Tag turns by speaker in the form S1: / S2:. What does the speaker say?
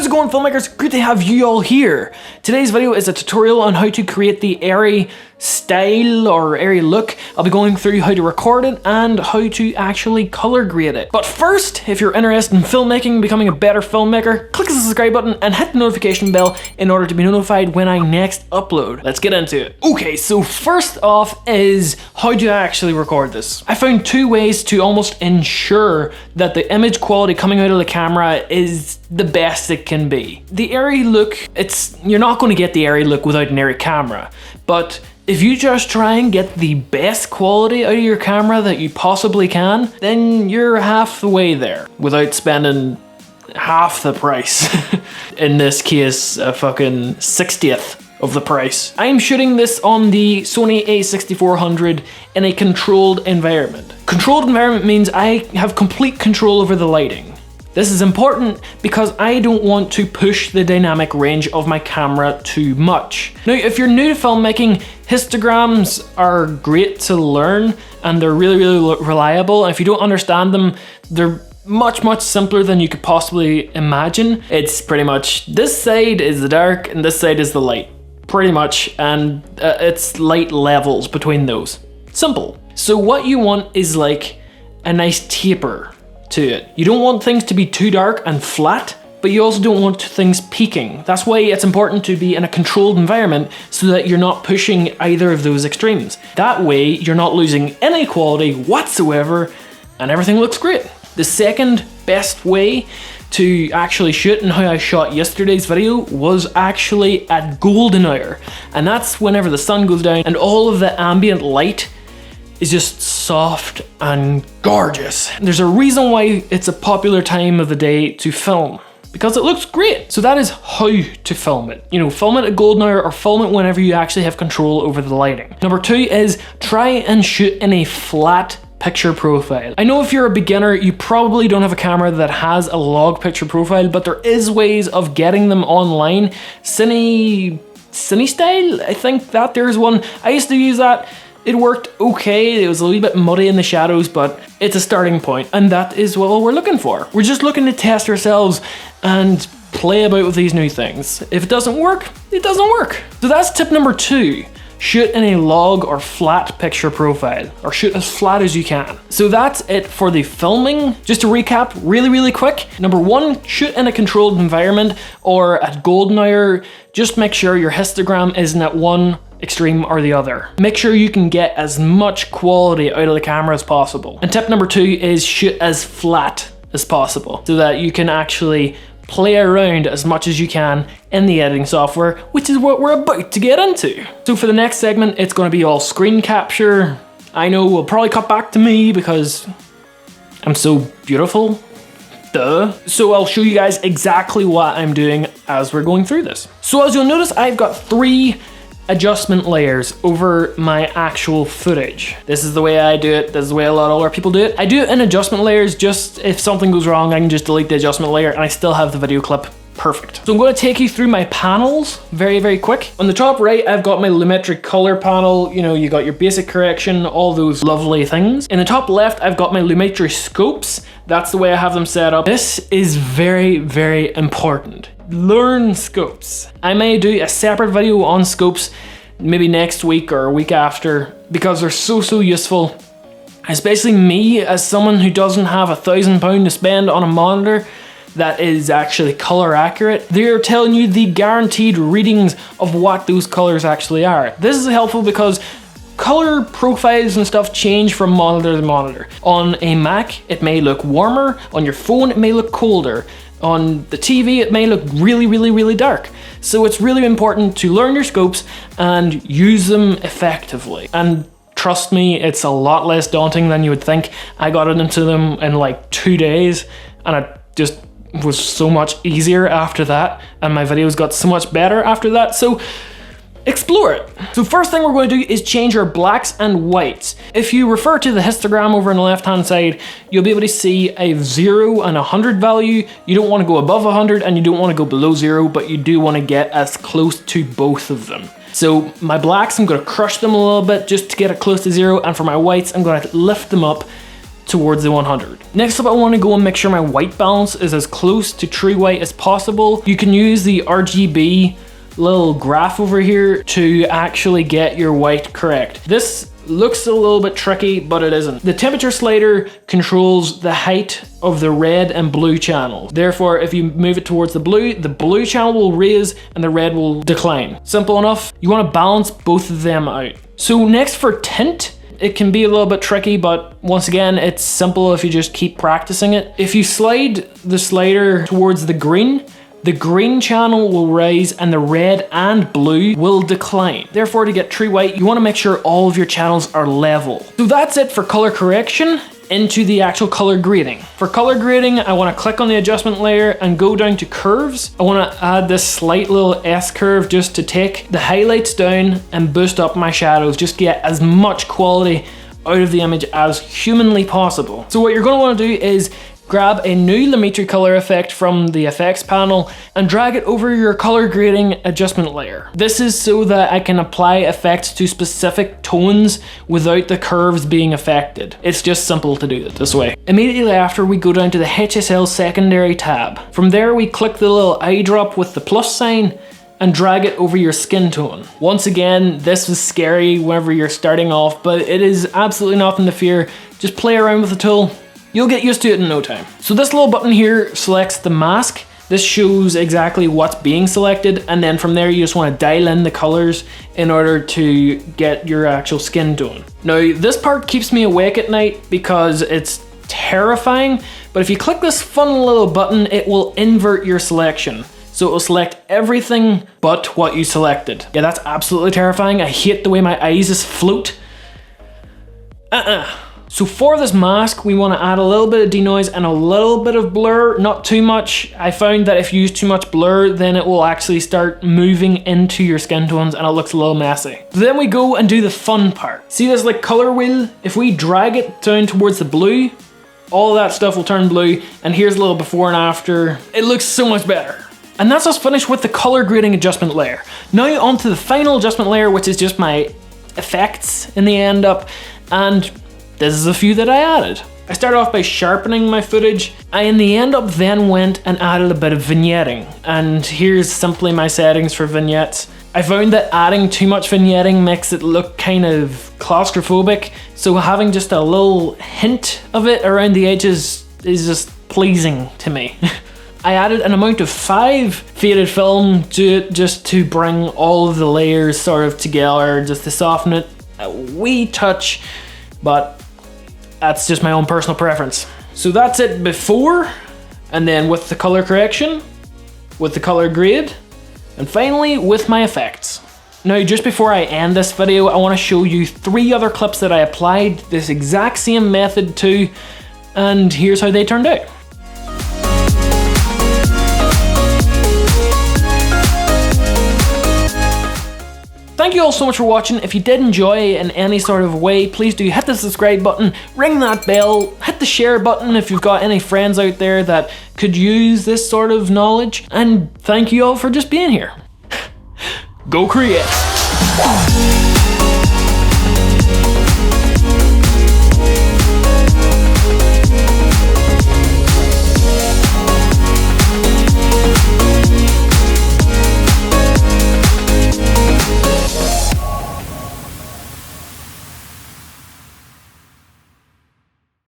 S1: How's it going, filmmakers? Good to have you all here. Today's video is a tutorial on how to create the ARRI style or ARRI look. I'll be going through how to record it and how to actually color grade it. But first, if you're interested in filmmaking, becoming a better filmmaker, click the subscribe button and hit the notification bell in order to be notified when I next upload. Let's get into it. Okay, so first off is how do I actually record this? I found two ways to almost ensure that the image quality coming out of the camera is the best it can be. The ARRI look, you're not going to get the ARRI look without an ARRI camera, but if you just try and get the best quality out of your camera that you possibly can, then you're half the way there without spending half the price. In this case, a fucking 60th of the price. I'm shooting this on the Sony a6400 in a controlled environment. Controlled environment means I have complete control over the lighting. This is important because I don't want to push the dynamic range of my camera too much. Now, if you're new to filmmaking, histograms are great to learn and they're really reliable. And if you don't understand them, they're much simpler than you could possibly imagine. It's pretty much this side is the dark and this side is the light, pretty much, and it's light levels between those. Simple. So what you want is like a nice taper to it. You don't want things to be too dark and flat, but you also don't want things peaking. That's why it's important to be in a controlled environment so that you're not pushing either of those extremes. That way, you're not losing any quality whatsoever and everything looks great. The second best way to actually shoot, and how I shot yesterday's video, was actually at golden hour. And that's whenever the sun goes down and all of the ambient light is just soft and gorgeous. There's a reason why it's a popular time of the day to film, because it looks great. So that is how to film it. You know, film it at golden hour or film it whenever you actually have control over the lighting. Number two is try and shoot in a flat picture profile. I know if you're a beginner, you probably don't have a camera that has a log picture profile, but there is ways of getting them online. Cine style, I think that there's one. I used to use that. It worked okay, it was a little bit muddy in the shadows, but it's a starting point, and that is what we're looking for. We're just looking to test ourselves and play about with these new things. If it doesn't work, it doesn't work. So that's tip number two. Shoot in a log or flat picture profile, or shoot as flat as you can. So that's it for the filming. Just to recap really quick. Number one, shoot in a controlled environment or at golden hour. Just make sure your histogram isn't at one extreme or the other. Make sure you can get as much quality out of the camera as possible. And tip number two is shoot as flat as possible so that you can actually play around as much as you can in the editing software, which is what we're about to get into. So for the next segment, it's going to be all screen capture. I know we'll probably cut back to me because I'm so beautiful. Duh. So I'll show you guys exactly what I'm doing as we're going through this. So as you'll notice, I've got 3 adjustment layers over my actual footage. This is the way I do it. This is the way a lot of other people do it. I do it in adjustment layers, just if something goes wrong, I can just delete the adjustment layer and I still have the video clip perfect. So I'm going to take you through my panels very quick. On the top right, I've got my lumetric color panel. You know, you got your basic correction, all those lovely things. In the top left, I've got my lumetri scopes. That's the way I have them set up. This is very important. Learn scopes. I may do a separate video on scopes maybe next week or a week after because they're so useful. Especially me as someone who doesn't have £1,000 to spend on a monitor that is actually color accurate. They're telling you the guaranteed readings of what those colors actually are. This is helpful because color profiles and stuff change from monitor to monitor. On a Mac, it may look warmer. On your phone, it may look colder. On the TV, it may look really dark. So it's really important to learn your scopes and use them effectively. And trust me, it's a lot less daunting than you would think. I got into them in like 2 days and it just was so much easier after that. And my videos got so much better after that. So explore it. So first thing we're going to do is change our blacks and whites. If you refer to the histogram over on the left hand side, you'll be able to see a 0 and 100 value. You don't want to go above 100 and you don't want to go below 0, but you do want to get as close to both of them. So my blacks, I'm going to crush them a little bit just to get it close to 0, and for my whites, I'm going to lift them up towards the 100. Next up, I want to go and make sure my white balance is as close to true white as possible. You can use the RGB little graph over here to actually get your white correct. This looks a little bit tricky, but it isn't. The temperature slider controls the height of the red and blue channels. Therefore, if you move it towards the blue channel will raise and the red will decline. Simple enough. You want to balance both of them out. So next for tint, it can be a little bit tricky, but once again, it's simple if you just keep practicing it. If you slide the slider towards the green channel will rise and the red and blue will decline. Therefore, to get true white, you want to make sure all of your channels are level. So that's it for color correction. Into the actual color grading. For color grading, I want to click on the adjustment layer and go down to curves. I want to add this slight little S curve just to take the highlights down and boost up my shadows, just get as much quality out of the image as humanly possible. So what you're going to want to do is grab a new Lumetri color effect from the effects panel and drag it over your color grading adjustment layer. This is so that I can apply effects to specific tones without the curves being affected. It's just simple to do it this way. Immediately after, we go down to the HSL secondary tab. From there, we click the little eyedrop with the plus sign and drag it over your skin tone. Once again, this was scary whenever you're starting off, but it is absolutely nothing to fear. Just play around with the tool. You'll get used to it in no time. So this little button here selects the mask. This shows exactly what's being selected, and then from there you just want to dial in the colors in order to get your actual skin tone. Now this part keeps me awake at night because it's terrifying, but if you click this fun little button, it will invert your selection. So it will select everything but what you selected. Yeah, that's absolutely terrifying. I hate the way my eyes just float. So for this mask, we want to add a little bit of denoise and a little bit of blur, not too much. I found that if you use too much blur, then it will actually start moving into your skin tones and it looks a little messy. Then we go and do the fun part. See this like color wheel? If we drag it down towards the blue, all that stuff will turn blue, and here's a little before and after. It looks so much better. And that's us finished with the color grading adjustment layer. Now onto the final adjustment layer, which is just my effects in the end up, and this is a few that I added. I started off by sharpening my footage. I in the end up then went and added a bit of vignetting. And here's simply my settings for vignettes. I found that adding too much vignetting makes it look kind of claustrophobic. So having just a little hint of it around the edges is just pleasing to me. I added an amount of 5 faded film to it just to bring all of the layers sort of together, just to soften it a wee touch, but that's just my own personal preference. So that's it before, and then with the color correction, with the color grade, and finally with my effects. Now just before I end this video, I want to show you 3 other clips that I applied this exact same method to, and here's how they turned out. Thank you all so much for watching. If you did enjoy in any sort of way, please do hit the subscribe button, ring that bell, hit the share button if you've got any friends out there that could use this sort of knowledge, and thank you all for just being here. Go create.